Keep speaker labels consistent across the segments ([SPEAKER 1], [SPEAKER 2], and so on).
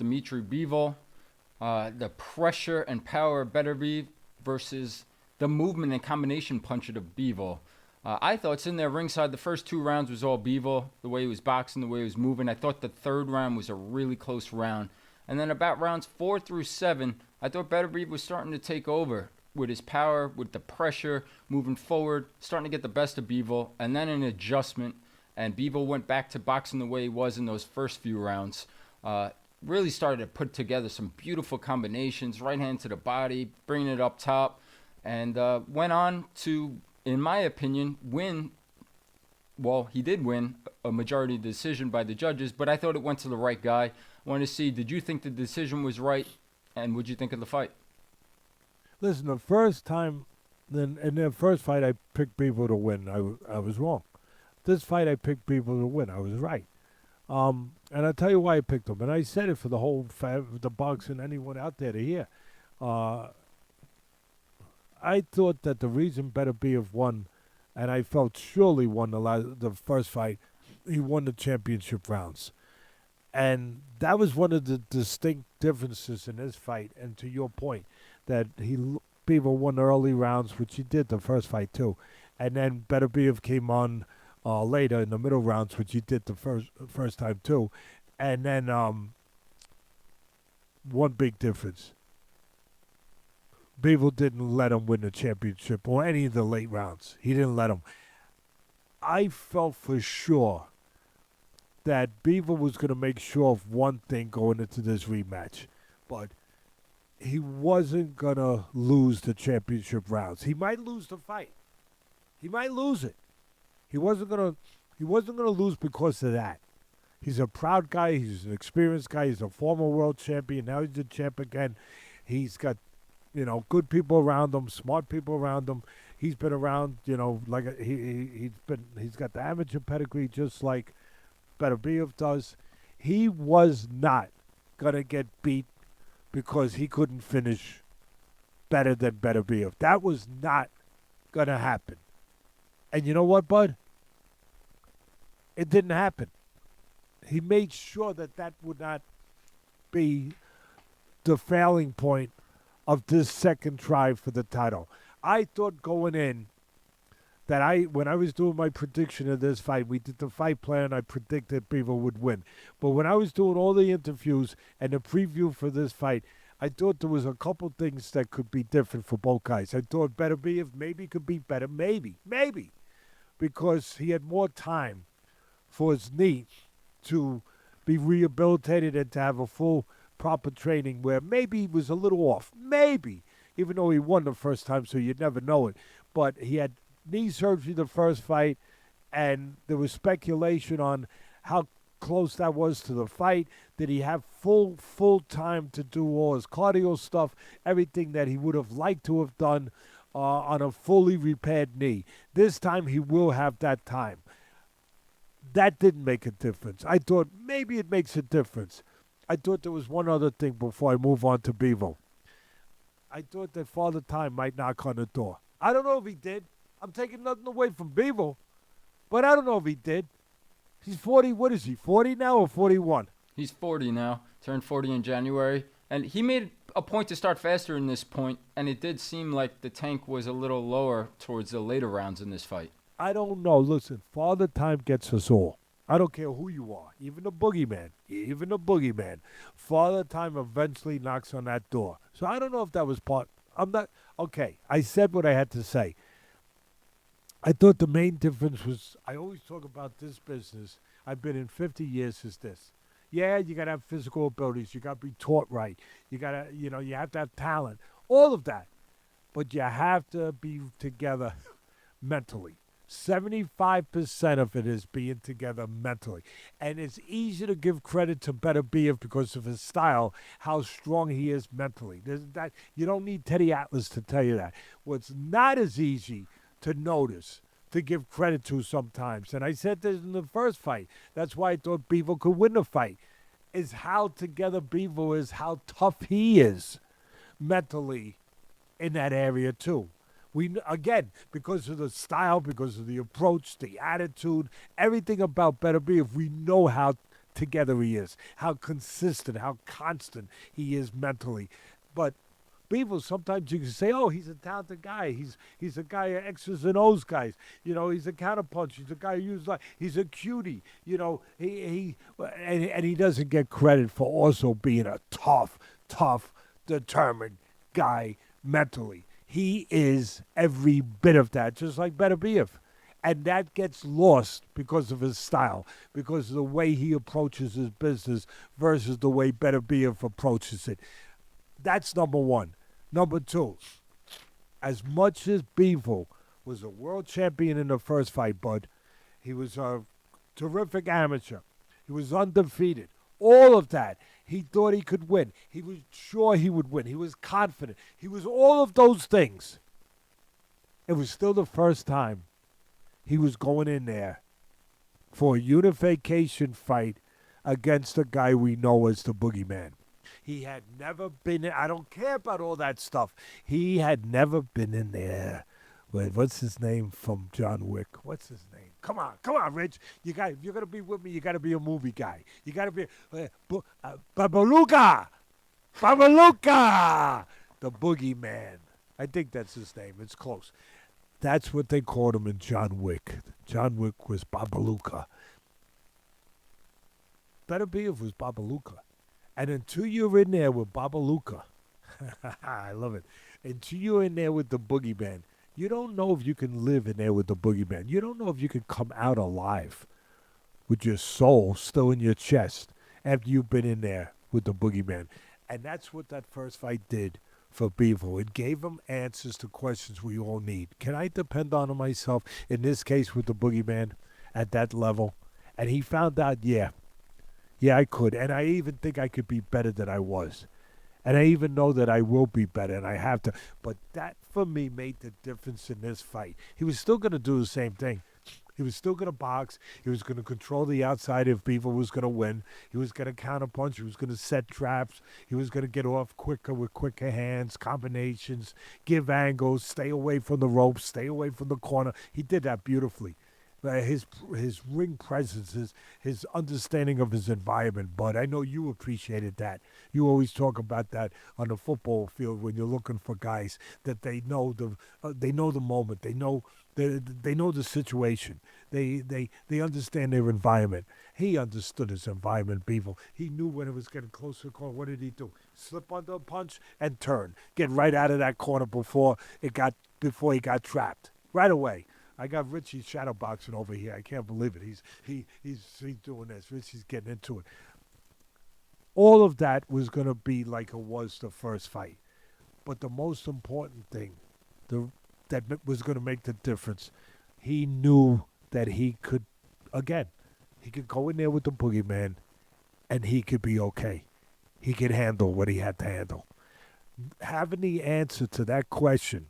[SPEAKER 1] Dmitry Bivol. The pressure and power of Beterbiev versus the movement and combination punch of Bivol. I thought sitting there ringside, the first 2 rounds was all Bivol, the way he was boxing, the way he was moving. I thought the 3rd round was a really close round. And then about rounds 4 through 7, I thought Beterbiev was starting to take over with his power, with the pressure, moving forward, starting to get the best of Bivol. And then an adjustment, and Bivol went back to boxing the way he was in those first few rounds. Really started to put together some beautiful combinations, right hand to the body, bringing it up top, and went on to, in my opinion, win. Well, he did win a majority decision by the judges, but I thought it went to the right guy. I wanted to see, did you think the decision was right, and what'd you think of the fight?
[SPEAKER 2] Listen, the first time, in the first fight, I picked Bivol to win. I was wrong. This fight, I picked Bivol to win. I was right. And I'll tell you why I picked him. And I said it for the whole the bugs and anyone out there to hear. I thought that the reason Beterbiev won, and I felt surely won the first fight, he won the championship rounds. And that was one of the distinct differences in this fight. And to your point, that Bivol won the early rounds, which he did the first fight too. And then Beterbiev came on later in the middle rounds, which he did the first time too. And then one big difference. Bivol didn't let him win the championship or any of the late rounds. He didn't let him. I felt for sure that Bivol was going to make sure of one thing going into this rematch. But he wasn't going to lose the championship rounds. He might lose the fight. He might lose it. He wasn't gonna lose because of that. He's a proud guy. He's an experienced guy. He's a former world champion. Now he's the champ again. He's got, good people around him, smart people around him. He's been around, like he's got the amateur pedigree just like Beterbiev does. He was not gonna get beat because he couldn't finish better than Beterbiev. That was not gonna happen. And you know what, bud? It didn't happen. He made sure that would not be the failing point of this second try for the title. I thought going in that when I was doing my prediction of this fight, we did the fight plan, I predicted Bivol would win. But when I was doing all the interviews and the preview for this fight, I thought there was a couple things that could be different for both guys. I thought Beterbiev maybe could be better, maybe, because he had more time for his knee to be rehabilitated and to have a full proper training where maybe he was a little off, maybe, even though he won the first time, so you'd never know it. But he had knee surgery the first fight, and there was speculation on how close that was to the fight. Did he have full time to do all his cardio stuff, everything that he would have liked to have done on a fully repaired knee? This time he will have that time. That didn't make a difference. I thought maybe it makes a difference. I thought there was one other thing before I move on to Bivol. I thought that Father Time might knock on the door. I don't know if he did. I'm taking nothing away from Bivol, but I don't know if he did. He's 40. What is he, 40 now or 41?
[SPEAKER 1] He's 40 now. Turned 40 in January. And he made a point to start faster in this point, and it did seem like the tank was a little lower towards the later rounds in this fight.
[SPEAKER 2] I don't know. Listen, Father Time gets us all. I don't care who you are, even the boogeyman. Father Time eventually knocks on that door. So I don't know if that was part. I'm not. Okay, I said what I had to say. I thought the main difference was, I always talk about this business. I've been in 50 years is this. Yeah, you got to have physical abilities. You got to be taught right. You got to, you have to have talent. All of that. But you have to be together mentally. 75% of it is being together mentally. And it's easy to give credit to Beterbiev because of his style, how strong he is mentally. You don't need Teddy Atlas to tell you that. What's not as easy to notice, to give credit to sometimes, and I said this in the first fight, that's why I thought Bivol could win the fight, is how together Bivol is, how tough he is mentally in that area too. Again, because of the style, because of the approach, the attitude, everything about Beterbiev, we know how together he is, how consistent, how constant he is mentally. But Bivol, sometimes you can say, oh, he's a talented guy. He's a guy of X's and O's guys. He's a counterpunch. He's a guy who uses he's a cutie. And he doesn't get credit for also being a tough, determined guy mentally. He is every bit of that, just like Beterbiev. And that gets lost because of his style, because of the way he approaches his business versus the way Beterbiev approaches it. That's number one. Number two, as much as Bivol was a world champion in the first fight, Bud, he was a terrific amateur. He was undefeated. All of that. He thought he could win. He was sure he would win. He was confident. He was all of those things. It was still the first time he was going in there for a unification fight against a guy we know as the boogeyman. He had never been in, I don't care about all that stuff. He had never been in there with, what's his name from John Wick? What's his name? Come on, Rich. If you're going to be with me, you got to be a movie guy. You got to be Babaluka! The boogeyman. I think that's his name. It's close. That's what they called him in John Wick. John Wick was Babaluka. Beterbiev was Babaluka. And until you're in there with Babaluka, I love it. Until you're in there with the boogeyman, you don't know if you can live in there with the boogeyman. You don't know if you can come out alive with your soul still in your chest after you've been in there with the boogeyman. And that's what that first fight did for Bivol. It gave him answers to questions we all need. Can I depend on myself, in this case with the boogeyman, at that level? And he found out, yeah, I could. And I even think I could be better than I was. And I even know that I will be better, and I have to. But that, for me, made the difference in this fight. He was still going to do the same thing. He was still going to box. He was going to control the outside if Bivol was going to win. He was going to counterpunch. He was going to set traps. He was going to get off quicker with quicker hands, combinations, give angles, stay away from the ropes, stay away from the corner. He did that beautifully. His ring presence, his understanding of his environment, Bud. I know you appreciated that. You always talk about that on the football field when you're looking for guys that they know the moment, they know the situation, they understand their environment. He understood his environment, Bivol. He knew when it was getting closer to the corner. What did he do? Slip under a punch and turn, get right out of that corner before he got trapped right away. I got Richie shadow boxing over here. I can't believe it. He's doing this. Richie's getting into it. All of that was going to be like it was the first fight. But the most important thing that was going to make the difference, he knew that he could go in there with the boogeyman and he could be okay. He could handle what he had to handle. Having the answer to that question,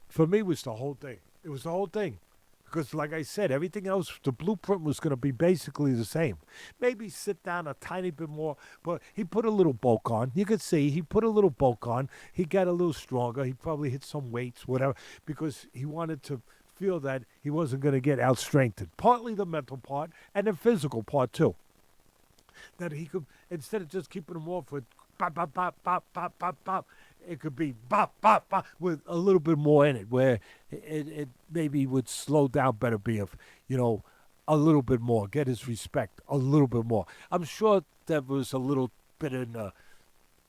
[SPEAKER 2] for me, was the whole thing. It was the whole thing. Because, like I said, everything else, the blueprint was going to be basically the same. Maybe sit down a tiny bit more, but he put a little bulk on. You could see he put a little bulk on. He got a little stronger. He probably hit some weights, whatever, because he wanted to feel that he wasn't going to get out-strengthened. Partly the mental part and the physical part, too. That he could, instead of just keeping him off with pop, pop, pop, pop, pop, pop, pop, it could be bop, bop, bop, with a little bit more in it, where it maybe would slow down Beterbiev, a little bit more, get his respect a little bit more. I'm sure there was a little bit in the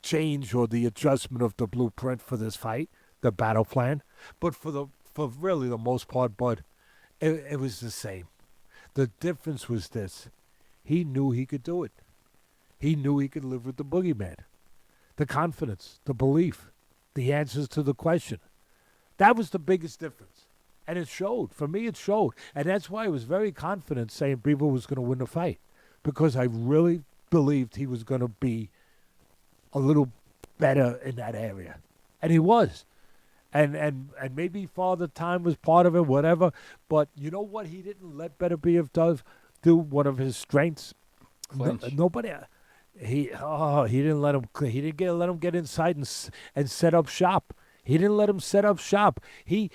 [SPEAKER 2] change or the adjustment of the blueprint for this fight, the battle plan, but for really the most part, Bud, it was the same. The difference was this: he knew he could do it. He knew he could live with the boogeyman. The confidence, the belief, the answers to the question. That was the biggest difference. And it showed. For me, it showed. And that's why I was very confident saying Bivol was going to win the fight. Because I really believed he was going to be a little better in that area. And he was. And maybe Father Time was part of it, whatever. But you know what he didn't let Beterbiev do? One of his strengths? Nobody... He didn't let him. He didn't let him get inside and set up shop. He didn't let him set up shop. He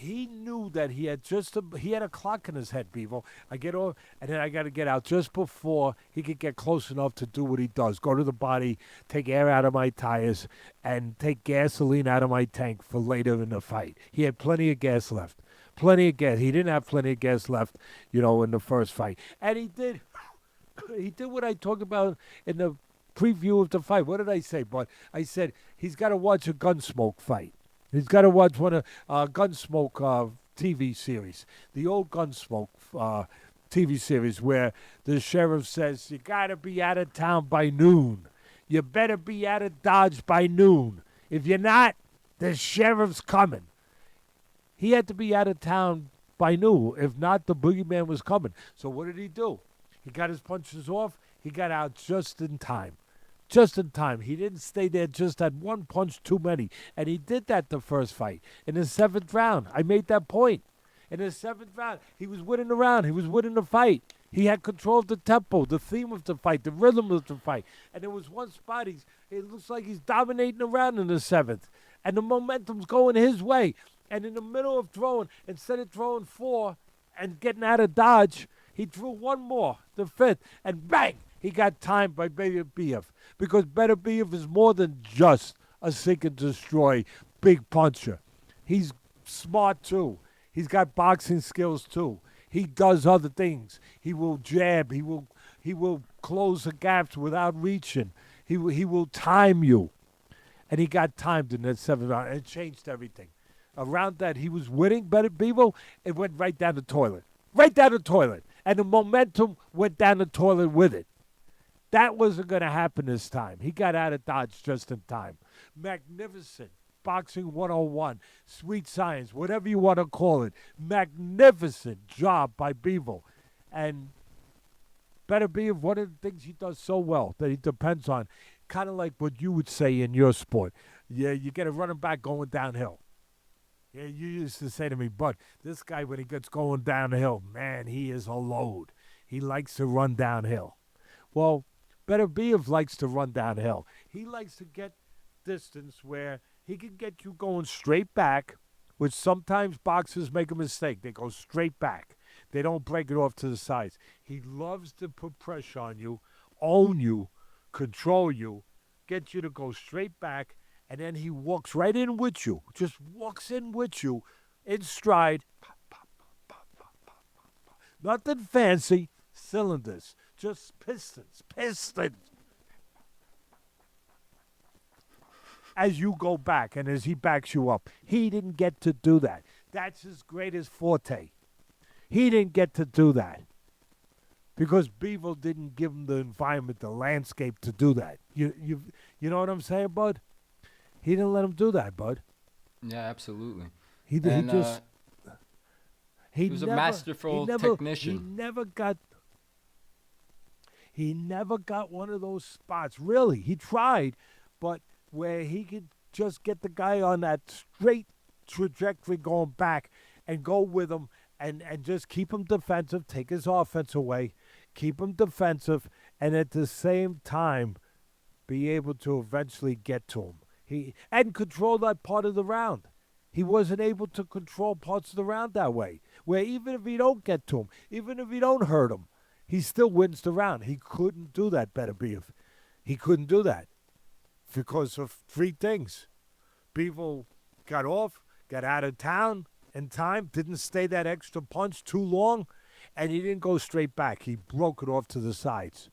[SPEAKER 2] he knew that he had he had a clock in his head, Bivol. I get over, and then I got to get out just before he could get close enough to do what he does. Go to the body, take air out of my tires, and take gasoline out of my tank for later in the fight. He had plenty of gas left. Plenty of gas. He didn't have plenty of gas left, in the first fight. And he did what I talked about in the preview of the fight. What did I say, bud? I said he's got to watch a Gunsmoke fight. He's got to watch one of Gunsmoke TV series, the old Gunsmoke TV series where the sheriff says, you got to be out of town by noon. You better be out of Dodge by noon. If you're not, the sheriff's coming. He had to be out of town by noon. If not, the boogeyman was coming. So what did he do? He got his punches off. He got out just in time. Just in time. He didn't stay there, just had one punch too many. And he did that the first fight. In the 7th round, I made that point. In the 7th round, he was winning the round. He was winning the fight. He had control of the tempo, the theme of the fight, the rhythm of the fight. And there was one spot, it looks like he's dominating the round in the 7th. And the momentum's going his way. And in the middle of throwing, instead of throwing 4 and getting out of dodge, he threw one more, the 5th, and bang! He got timed by Beterbiev, because Beterbiev is more than just a seek and destroy big puncher. He's smart too. He's got boxing skills too. He does other things. He will jab. He will close the gaps without reaching. He will time you, and he got timed in that 7th round. And it changed everything. Around that, he was winning. Bivol, it went right down the toilet, and the momentum went down the toilet with it. That wasn't going to happen this time. He got out of dodge just in time. Magnificent. Boxing 101. Sweet science. Whatever you want to call it. Magnificent job by Bivol. And Beterbiev, one of the things he does so well that he depends on, kind of like what you would say in your sport. Yeah, you get a running back going downhill. Yeah, you used to say to me, Bud, this guy, when he gets going downhill, man, he is a load. He likes to run downhill. Well, Beterbiev likes to run downhill. He likes to get distance where he can get you going straight back, which sometimes boxers make a mistake. They go straight back. They don't break it off to the sides. He loves to put pressure on you, own you, control you, get you to go straight back, and then he walks right in with you, just walks in with you in stride. Pop, pop, pop, pop, pop, pop, pop. Nothing fancy, cylinders. Just pistons. As you go back and as he backs you up. He didn't get to do that. That's his greatest forte. He didn't get to do that because Bivol didn't give him the environment, the landscape to do that. You know what I'm saying, Bud? He didn't let him do that, Bud.
[SPEAKER 1] Yeah, absolutely.
[SPEAKER 2] He was
[SPEAKER 1] a masterful technician.
[SPEAKER 2] He never got one of those spots. Really, he tried, but where he could just get the guy on that straight trajectory going back and go with him and just keep him defensive, take his offense away, keep him defensive, and at the same time be able to eventually get to him. And control that part of the round. He wasn't able to control parts of the round that way, where even if he don't get to him, even if he don't hurt him, he still wins the round. He couldn't do that, Beterbiev. He couldn't do that because of 3 things. Bivol got off, got out of town in time, didn't stay that extra punch too long, and he didn't go straight back. He broke it off to the sides.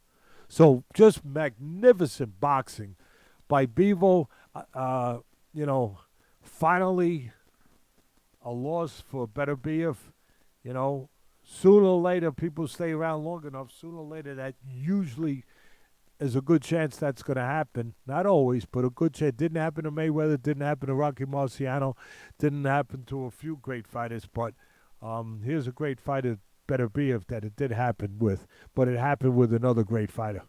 [SPEAKER 2] So just magnificent boxing by Bivol. Finally a loss for Beterbiev. Sooner or later, people stay around long enough. Sooner or later, that usually is a good chance that's going to happen. Not always, but a good chance. Didn't happen to Mayweather. Didn't happen to Rocky Marciano. Didn't happen to a few great fighters. But here's a great fighter, Beterbiev, that it did happen with. But it happened with another great fighter.